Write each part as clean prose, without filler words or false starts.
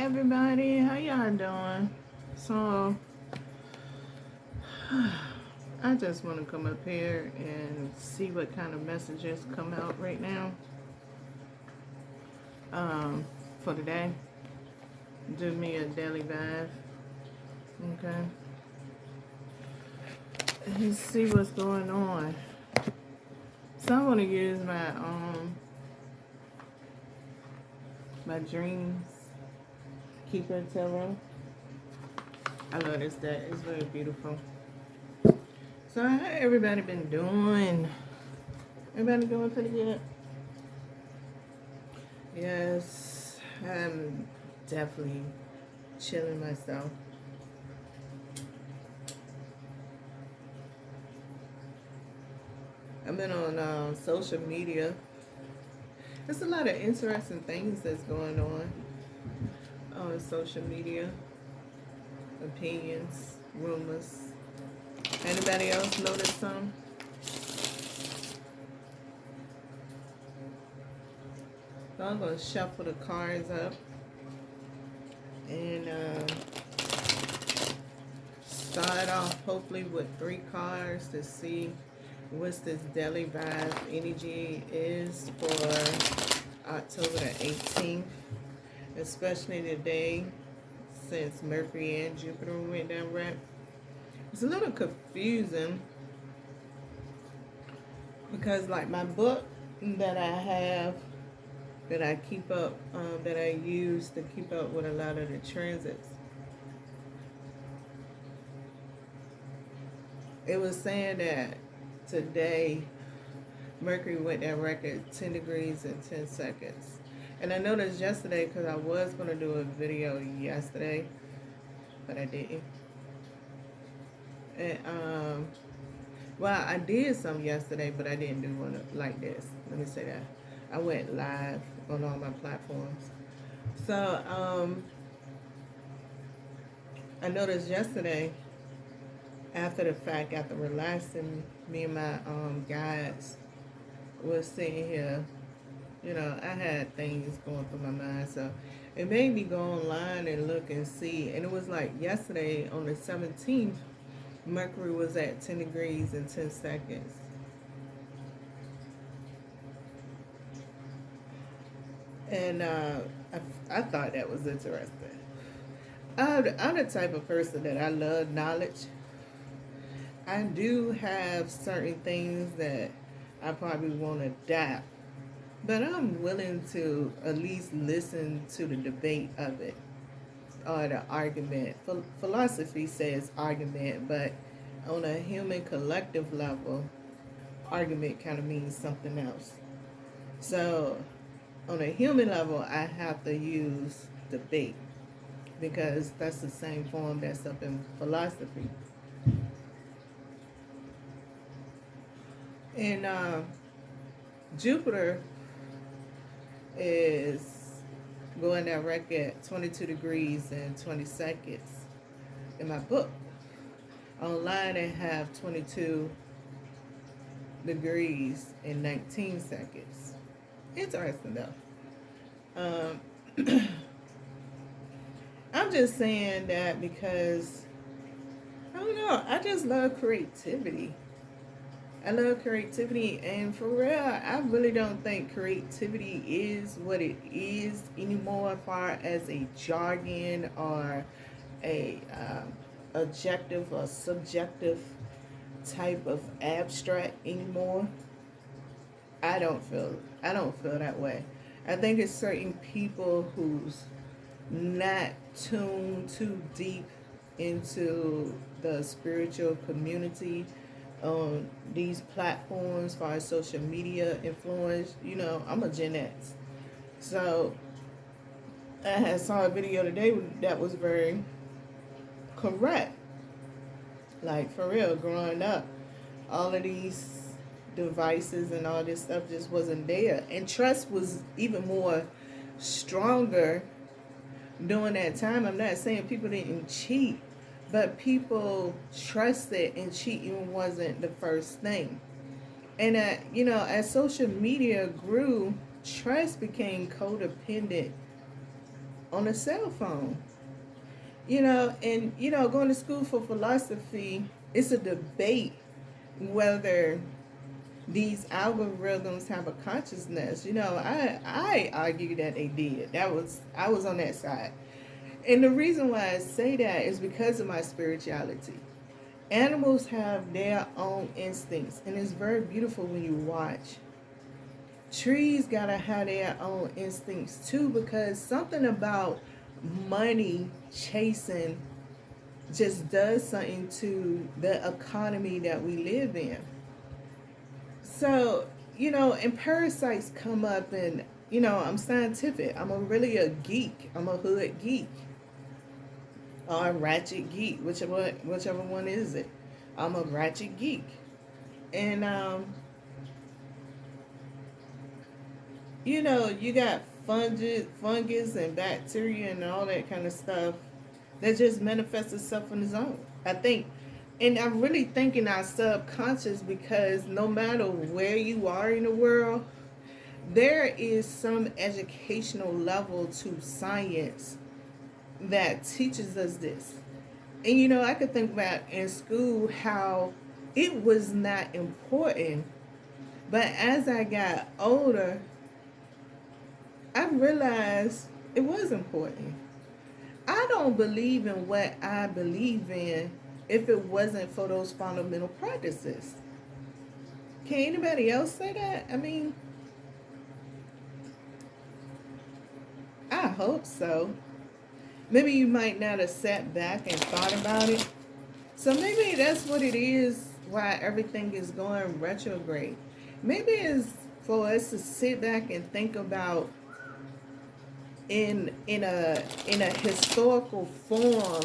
everybody, how y'all doing? So I just want to come up here and see what kind of messages come out right now for today. Do me a daily vibe, okay, and see what's going on. So I want to use my dreams keeper tarot. I love this deck. It's very beautiful. So how everybody been doing? Everybody doing pretty good? Yes, I'm definitely chilling myself. I've been on social media. There's a lot of interesting things that's going on social media. Opinions, rumors. Anybody else notice some? So I'm going to shuffle the cards up and start off hopefully with 3 cards to see what's this daily vibe energy is for October the 18th, especially today since Mercury and Jupiter went down right. It's a little confusing because like my book that I have that I keep up, that I use to keep up with a lot of the transits, it was saying that today Mercury went down record 10 degrees and 10 seconds. And I noticed yesterday because I was going to do a video yesterday, but I didn't. And well, I did some yesterday, but I didn't do one like this. Let me say that. I went live on all my platforms. So I noticed yesterday, after the fact, after relaxing, me and my guides was sitting here. You know, I had things going through my mind, so it made me go online and look and see. And it was like yesterday on the 17th, Mercury was at 10 degrees and 10 seconds. And I thought that was interesting. I'm the type of person that I love knowledge. I do have certain things that I probably won't adapt, but I'm willing to at least listen to the debate of it or the argument. Philosophy says argument, but on a human collective level, argument kind of means something else. So on a human level, I have to use debate because that's the same form that's up in philosophy. And Jupiter is going direct at 22 degrees and 20 seconds in my book. Online, I have 22 degrees and 19 seconds. Interesting, though. I'm just saying that because, I don't know, I just love creativity. I love creativity, and for real, I really don't think creativity is what it is anymore as far as a jargon or a objective or subjective type of abstract anymore. I don't feel that way. I think it's certain people who's not tuned too deep into the spiritual community on these platforms, as far as social media influence. You know, I'm a Gen X, so I saw a video today that was very correct. Like, for real, growing up, all of these devices and all this stuff just wasn't there, and trust was even more stronger during that time. I'm not saying people didn't cheat, but people trusted, and cheating wasn't the first thing. And you know, as social media grew, trust became codependent on a cell phone. And going to school for philosophy, it's a debate whether these algorithms have a consciousness. I argue that they did. I was on that side. And the reason why I say that is because of my spirituality. Animals have their own instincts, and it's very beautiful when you watch. Trees gotta have their own instincts too, because something about money chasing just does something to the economy that we live in. So, and parasites come up, and I'm scientific. I'm really a geek. I'm a hood geek. Or a ratchet geek, whichever one is it. I'm a ratchet geek. And you got fungus and bacteria and all that kind of stuff that just manifests itself on its own. I think, and I'm really thinking our subconscious, because no matter where you are in the world, there is some educational level to science that teaches us this. And I could think about in school how it was not important, but as I got older, I realized it was important. I don't believe in what I believe in if it wasn't for those fundamental practices. Can anybody else say that? I mean, I hope so. Maybe you might not have sat back and thought about it. So maybe that's what it is, why everything is going retrograde. Maybe it's for us to sit back and think about in a historical form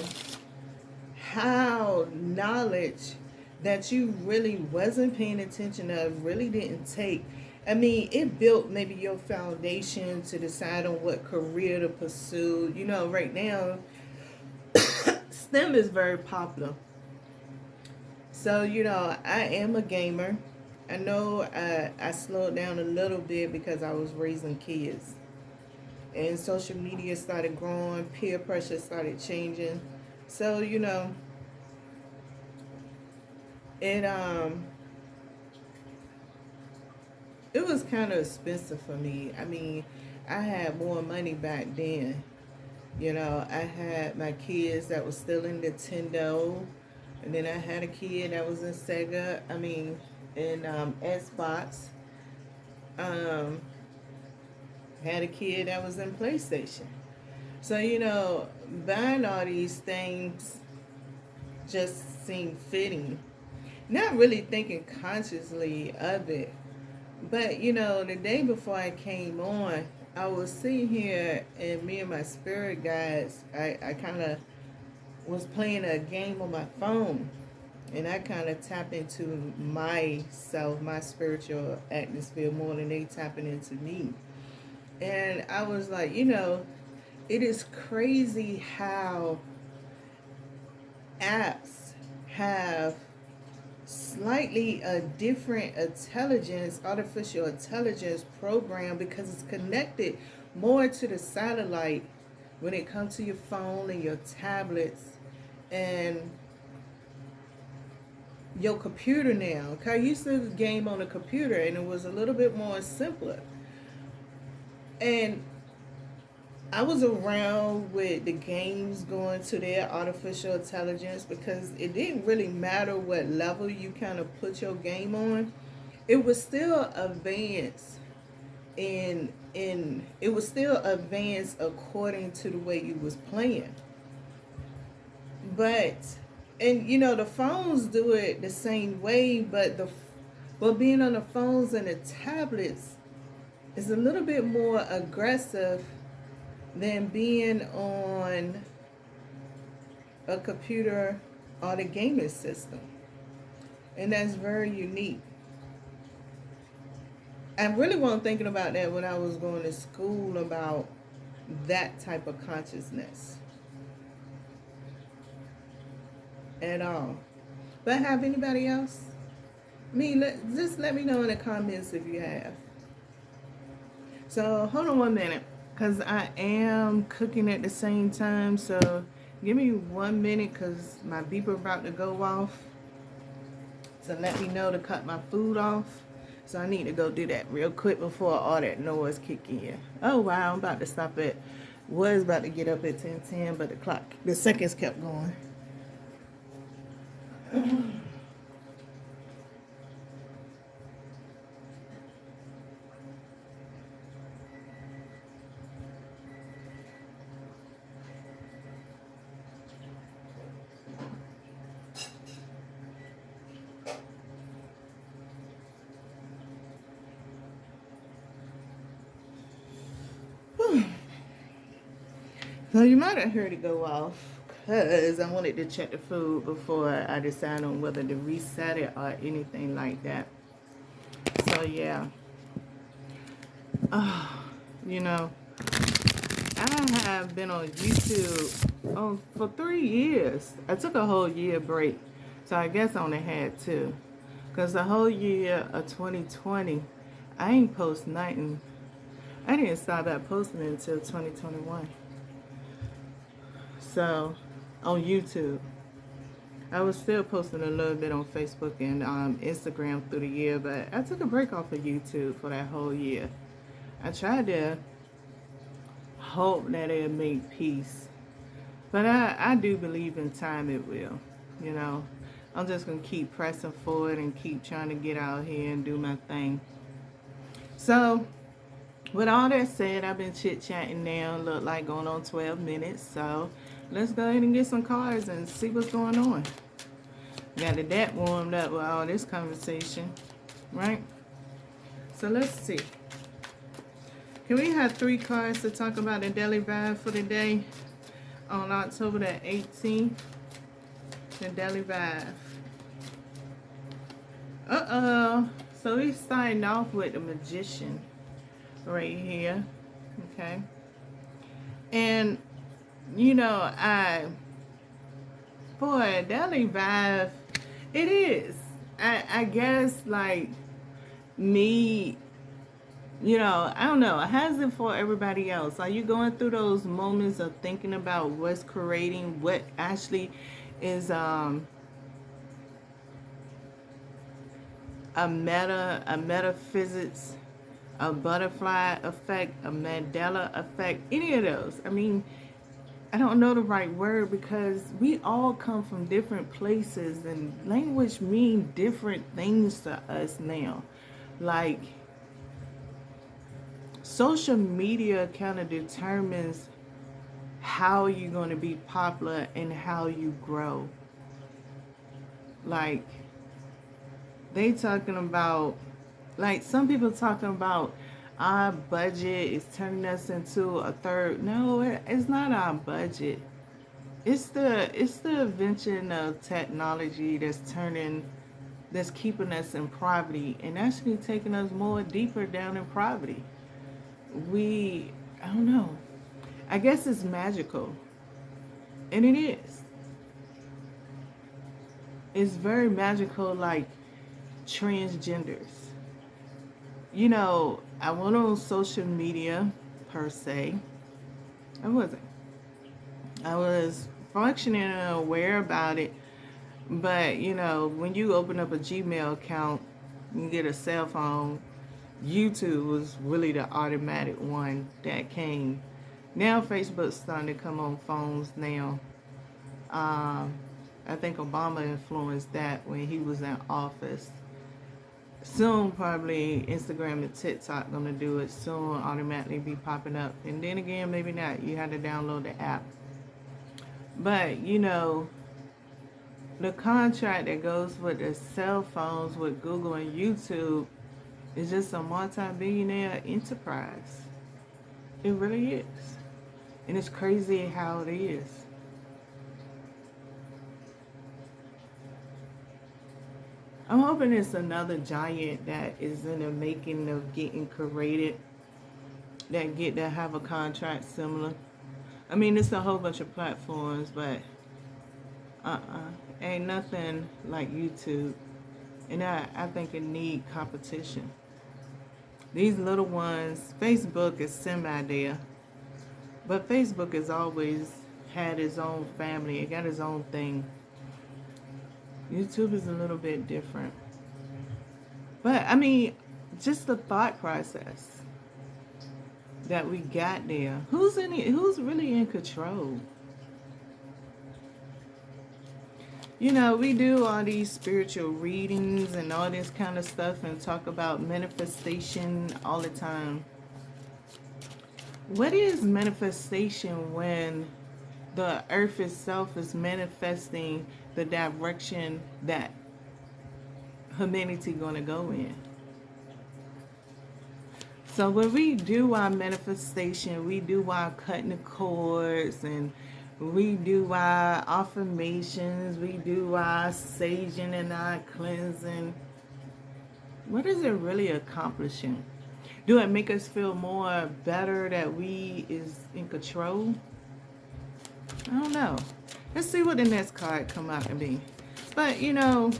how knowledge that you really wasn't paying attention of, really didn't take. I mean, it built maybe your foundation to decide on what career to pursue. Right now, STEM is very popular. So, I am a gamer. I know I slowed down a little bit because I was raising kids. And social media started growing, peer pressure started changing. So, it was kind of expensive for me. I mean, I had more money back then. I had my kids that was still in Nintendo, and then I had a kid that was in Sega. I mean, in Xbox. Had a kid that was in PlayStation. So, buying all these things just seemed fitting. Not really thinking consciously of it. But, the day before I came on, I was sitting here, and me and my spirit guides, I kind of was playing a game on my phone. And I kind of tapped into myself, my spiritual atmosphere, more than they tapping into me. And I was like, it is crazy how apps have slightly a different intelligence, artificial intelligence program, because it's connected more to the satellite when it comes to your phone and your tablets and your computer now. Okay, I used to game on a computer and it was a little bit more simpler. And I was around with the games going to their artificial intelligence, because it didn't really matter what level you kind of put your game on. It was still advanced in it was still advanced according to the way you was playing. But the phones do it the same way, but being on the phones and the tablets is a little bit more aggressive than being on a computer or the gaming system. And that's very unique. I really wasn't thinking about that when I was going to school, about that type of consciousness at all. But have anybody else? Just let me know in the comments if you have. So hold on 1 minute. because I am cooking at the same time. So give me 1 minute because my beeper about to go off to let me know to cut my food off. So I need to go do that real quick before all that noise kick in. Oh wow, I'm about to stop at, was about to get up at 10:10, but the seconds kept going. So you might have heard it go off because I wanted to check the food before I decide on whether to reset it or anything like that. So yeah, you know, I have been on YouTube for 3 years. I took a whole year break, so I guess I only had two. Because the whole year of 2020, I ain't post nothing. I didn't start back posting until 2021. So, on YouTube. I was still posting a little bit on Facebook and Instagram through the year, but I took a break off of YouTube for that whole year. I tried to hope that it'll make peace. But I do believe in time it will. You know, I'm just going to keep pressing forward and keep trying to get out here and do my thing. So, with all that said, I've been chit-chatting now. Look like going on 12 minutes. So, let's go ahead and get some cards and see what's going on. Got the deck warmed up with all this conversation, right? So, let's see. Can we have 3 cards to talk about the daily vibe for the day on October the 18th? The daily vibe. So we're starting off with the Magician right here. Okay. And, you know, for a daily vibe, it is. I guess, like, me, you know, I don't know. How's it for everybody else? Are you going through those moments of thinking about what's creating, what actually is a metaphysics, a butterfly effect, a Mandela effect, any of those? I mean, I don't know the right word because we all come from different places and language mean different things to us now. Like, social media kind of determines how you're going to be popular and how you grow. Like, they talking about, like, some people talking about our budget is turning us into a third. No, it's not our budget. It's the invention of technology that's keeping us in poverty and actually taking us more deeper down in poverty. I don't know. I guess it's magical. And it is. It's very magical, like transgenders. You know, I went on social media per se. I wasn't. I was functioning and aware about it. But, you know, when you open up a Gmail account, you get a cell phone, YouTube was really the automatic one that came. Now Facebook's starting to come on phones now. I think Obama influenced that when he was in office. Soon probably Instagram and TikTok gonna do it. Soon automatically be popping up. And then again, maybe not. You have to download the app. But, you know, the contract that goes with the cell phones with Google and YouTube is just a multi-billionaire enterprise. It really is. And it's crazy how it is. I'm hoping it's another giant that is in the making of getting created that get to have a contract similar. I mean, it's a whole bunch of platforms, but ain't nothing like YouTube. And I think it need competition. These little ones, Facebook is semi there. But Facebook has always had its own family. It got its own thing. YouTube is a little bit different. But I mean, just the thought process that we got there. Who's really in control? You know, we do all these spiritual readings and all this kind of stuff and talk about manifestation all the time. What is manifestation when the earth itself is manifesting the direction that humanity going to go in? So when we do our manifestation, we do our cutting the cords, and we do our affirmations, we do our saging and our cleansing, what is it really accomplishing? Do it make us feel more better that we is in control? I don't know. Let's see what the next card come out to be. But you know,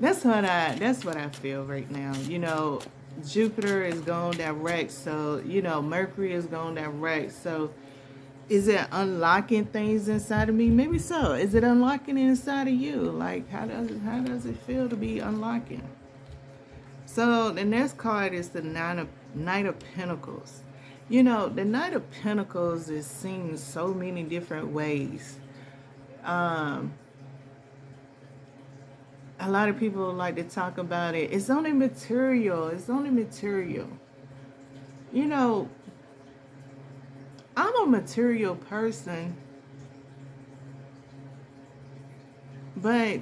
that's what I feel right now. You know, Jupiter is going direct, so you know Mercury is going direct. So is it unlocking things inside of me? Maybe so. Is it unlocking inside of you? Like how does it feel to be unlocking? So the next card is the Knight of Pentacles. You know, the Knight of Pentacles is seen so many different ways. A lot of people like to talk about it. It's only material. It's only material. You know, I'm a material person, but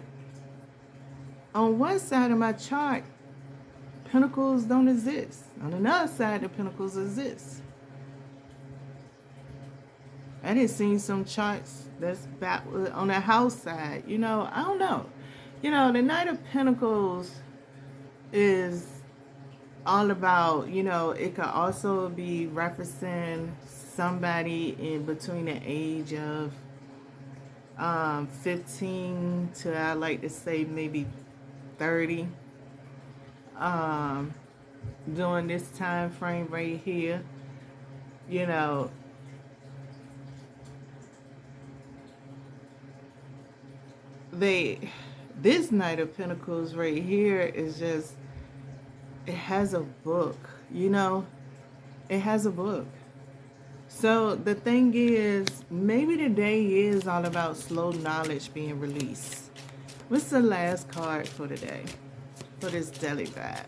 on one side of my chart, Pentacles don't exist. On another side, the Pentacles exist. I did see some charts that's back on the house side. You know, I don't know. You know, the Knight of Pentacles is all about, you know, it could also be referencing somebody in between the age of 15 to, I like to say, maybe 30. During this time frame right here, you know, this Knight of Pentacles right here is just, it has a book, you know, it has a book. So the thing is, maybe today is all about slow knowledge being released. What's the last card for today? For this daily vibe.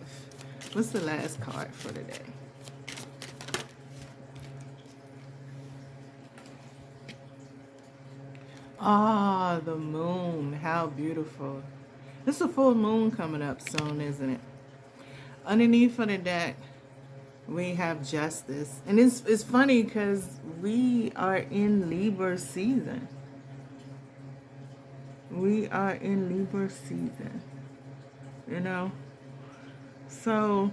What's the last card for today? Ah, the moon. How beautiful. It's a full moon coming up soon, isn't it? Underneath of the deck, we have justice. And it's funny because we are in Libra season. We are in Libra season. You know? So,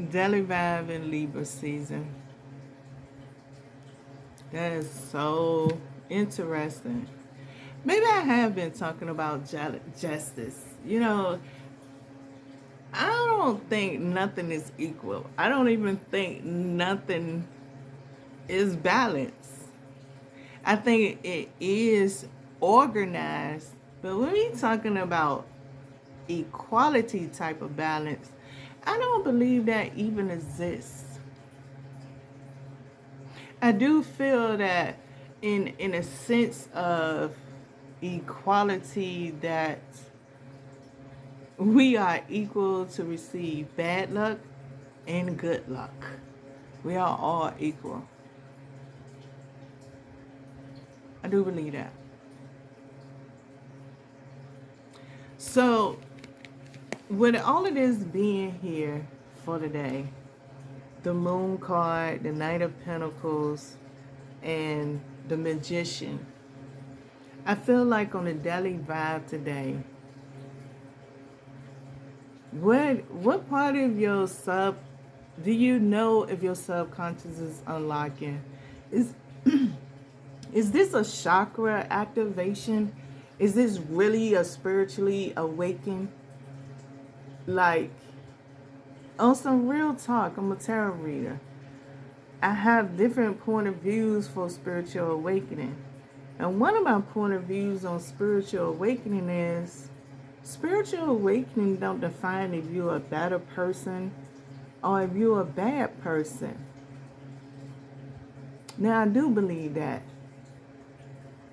daily vibe in Libra season. That is so interesting. Maybe I have been talking about justice. You know, I don't think nothing is equal. I don't even think nothing is balanced. I think it is organized, but when we're talking about equality type of balance, I don't believe that even exists. I do feel that in a sense of equality, that we are equal to receive bad luck and good luck. We are all equal. I do believe that. So, with all of this being here for today, the Moon card, the Knight of Pentacles, and the Magician, I feel like on the daily vibe today, what part of your do you know if your subconscious is unlocking? Is this a chakra activation? Is this really a spiritually awakened? Like, On some real talk, I'm a tarot reader. I have different point of views for spiritual awakening. And one of my point of views on spiritual awakening is spiritual awakening don't define if you're a better person or if you're a bad person. Now I do believe that.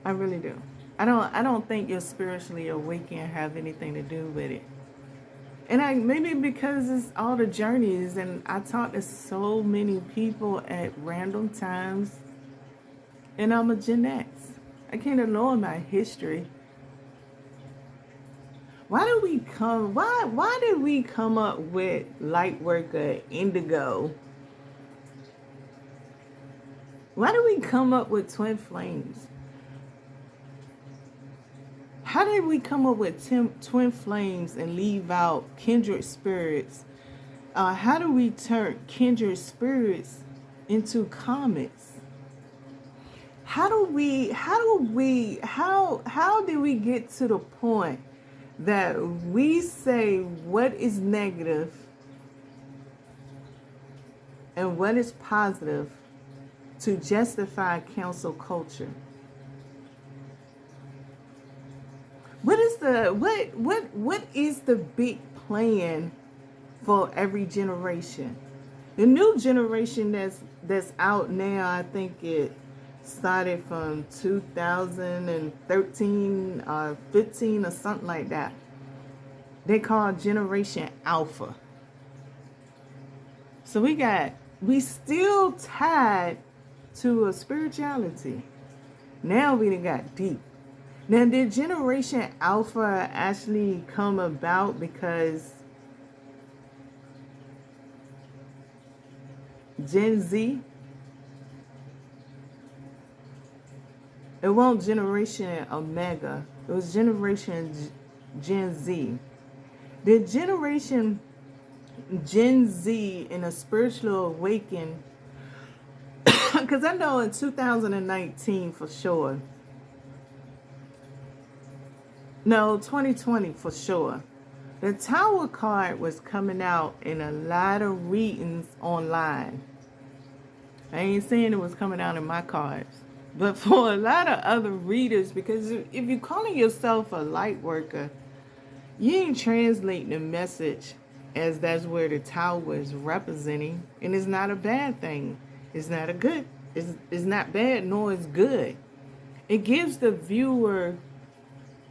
I really do. I don't think your spiritually awakening have anything to do with it. And maybe because it's all the journeys, and I talk to so many people at random times, and I'm a Gen X. I can't ignore my history. Why did we come up with light worker indigo? Why did we come up with twin flames? How did we come up with twin flames and leave out kindred spirits? How do we turn kindred spirits into comets? How did we get to the point that we say what is negative and what is positive to justify cancel culture? What is the big plan for every generation? The new generation that's out now, I think it started from 2013 or 15 or something like that. They call Generation Alpha. So we still tied to a spirituality. Now we done got deep. Now, did Generation Alpha actually come about because Gen Z? It wasn't Generation Omega. It was Generation Gen Z. Did Generation Gen Z in a spiritual awakening? Because I know in 2019 for sure. No, 2020 for sure. The Tower card was coming out in a lot of readings online. I ain't saying it was coming out in my cards. But for a lot of other readers, because if you're calling yourself a light worker, you ain't translating the message as that's where the Tower is representing. And it's not a bad thing. It's not a good. It's not bad, nor is good. It gives the viewer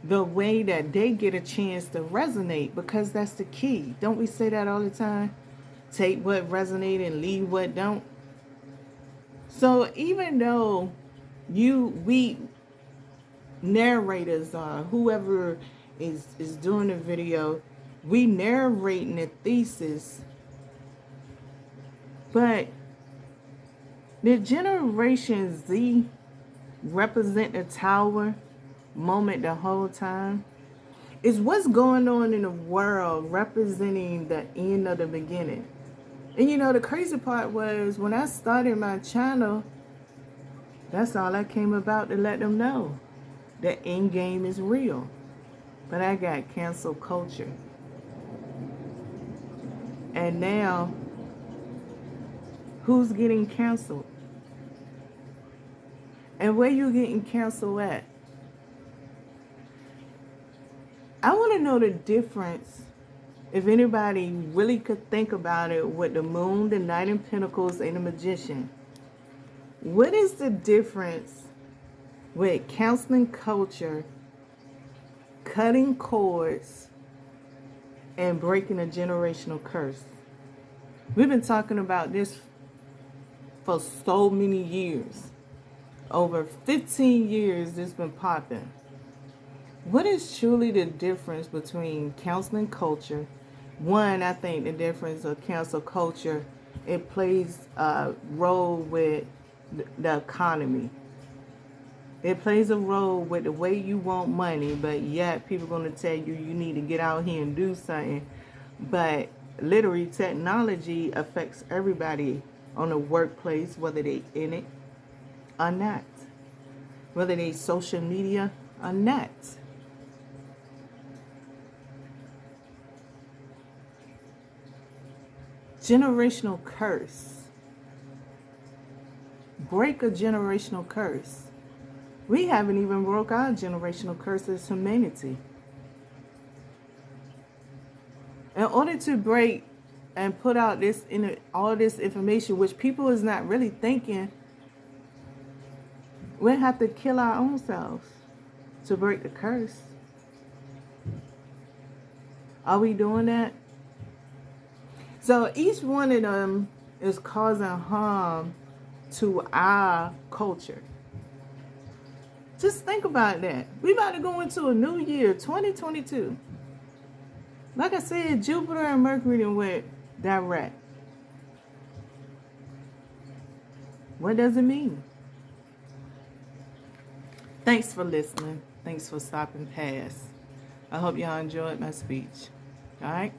the way that they get a chance to resonate, because that's the key. Don't we say that all the time? Take what resonates and leave what don't. So even though we narrators or whoever is doing the video, we narrating the thesis, but the Generation Z represent the Tower moment the whole time? Is what's going on in the world representing the end of the beginning? And you know, the crazy part was when I started my channel, that's all I came about to let them know. The end game is real. But I got cancel culture. And now, who's getting canceled? And where you getting canceled at? I want to know the difference, if anybody really could think about it, with the Moon, the Knight of Pentacles, and the Magician. What is the difference with canceling culture, cutting cords, and breaking a generational curse? We've been talking about this for so many years. Over 15 years this been popping. What is truly the difference between canceling culture? One, I think the difference of cancel culture, it plays a role with the economy. It plays a role with the way you want money, but yet people are going to tell you you need to get out here and do something. But literally, technology affects everybody on the workplace, whether they in it or not, whether they social media or not. generational curse. Break a generational curse. We haven't even broke our generational curse as humanity. In order to break and put out this all this information, which people is not really thinking, we have to kill our own selves to break the curse. Are we doing that? So each one of them is causing harm to our culture. Just think about that. We about to go into a new year, 2022. Like I said, Jupiter and Mercury done went direct. What does it mean? Thanks for listening. Thanks for stopping past. I hope y'all enjoyed my speech. All right?